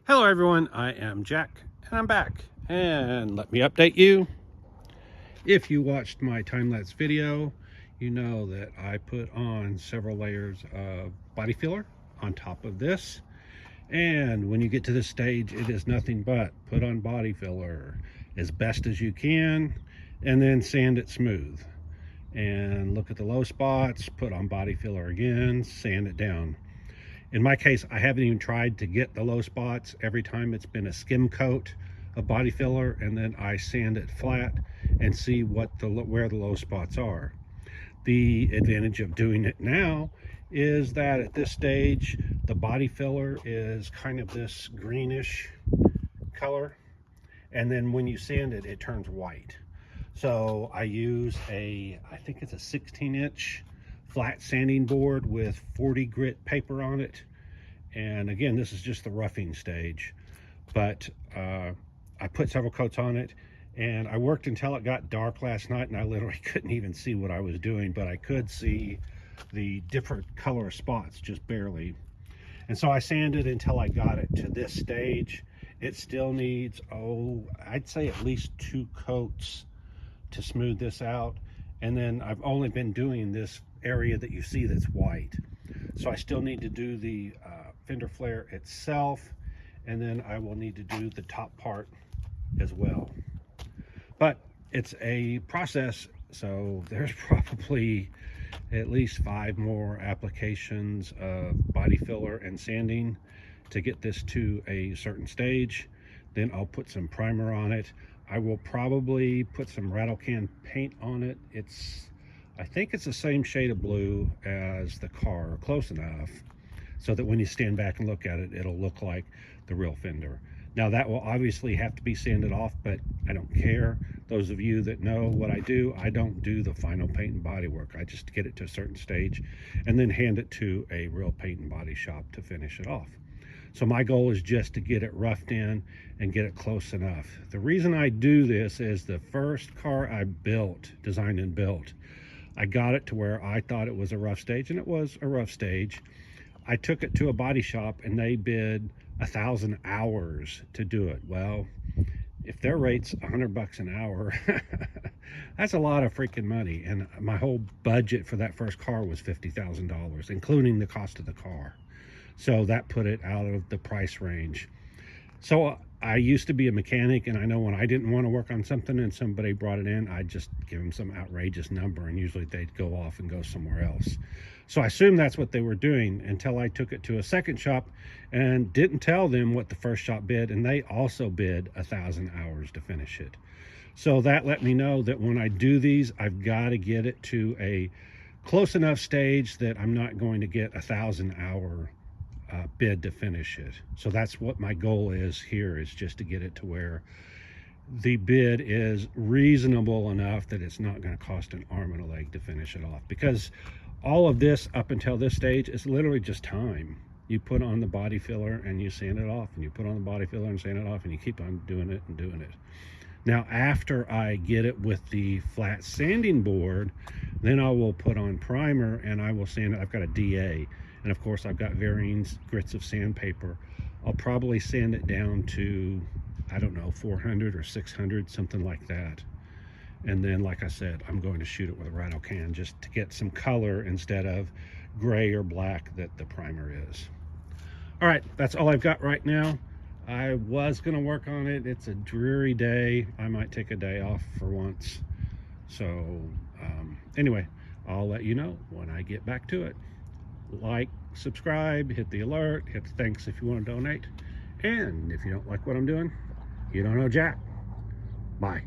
Hello everyone, I am Jack and I'm back, and let me update you. If you watched my time-lapse video, you know that I put on several layers of body filler on top of this, and when you get to this stage it is nothing but put on body filler as best as you can and then sand it smooth, and look at the low spots, put on body filler again, sand it down. In my case, I haven't even tried to get the low spots. Every time it's been a skim coat of body filler, and then I sand it flat and see where the low spots are. The advantage of doing it now is that at this stage, the body filler is kind of this greenish color, and then when you sand it, it turns white. So I use I think it's a 16-inch flat sanding board with 40 grit paper on it. And again, this is just the roughing stage, but I put several coats on it, and I worked until it got dark last night, and I literally couldn't even see what I was doing, but I could see the different color spots just barely. And so I sanded until I got it to this stage. It still needs, I'd say at least 2 coats to smooth this out. And then I've only been doing this area that you see that's white. So I still need to do the fender flare itself, and then I will need to do the top part as well. But it's a process, so there's probably at least 5 more applications of body filler and sanding to get this to a certain stage. Then I'll put some primer on it. I will probably put some rattle can paint on it. I think it's the same shade of blue as the car, close enough, so that when you stand back and look at it, it'll look like the real fender. Now that will obviously have to be sanded off, but I don't care. Those of you that know what I do, I don't do the final paint and body work. I just get it to a certain stage and then hand it to a real paint and body shop to finish it off. So my goal is just to get it roughed in and get it close enough. The reason I do this is the first car I designed and built, I got it to where I thought it was a rough stage, and it was a rough stage. I took it to a body shop and they bid 1,000 hours to do it. Well, if their rate's $100 an hour, that's a lot of freaking money. And my whole budget for that first car was $50,000, including the cost of the car. So that put it out of the price range. So I used to be a mechanic, and I know when I didn't want to work on something and somebody brought it in, I'd just give them some outrageous number, and usually they'd go off and go somewhere else. So I assumed that's what they were doing until I took it to a second shop and didn't tell them what the first shop bid, and they also bid 1,000 hours to finish it. So that let me know that when I do these, I've got to get it to a close enough stage that I'm not going to get 1,000-hour bid to finish it. So that's what my goal is here, is just to get it to where the bid is reasonable enough that it's not going to cost an arm and a leg to finish it off, because all of this up until this stage is literally just time. You put on the body filler and you sand it off, and you put on the body filler and sand it off, and you keep on doing it and doing it. Now after I get it with the flat sanding board, then I will put on primer and I will sand it. I've got a DA, and of course I've got varying grits of sandpaper. I'll probably sand it down to, I don't know, 400 or 600, something like that. And then, like I said, I'm going to shoot it with a rattle can just to get some color instead of gray or black that the primer is. All right, that's all I've got right now. I was gonna work on it. It's a dreary day. I might take a day off for once. So anyway, I'll let you know when I get back to it. Like, subscribe, hit the alert, hit the thanks if you want to donate. And if you don't like what I'm doing, you don't know Jack. Bye.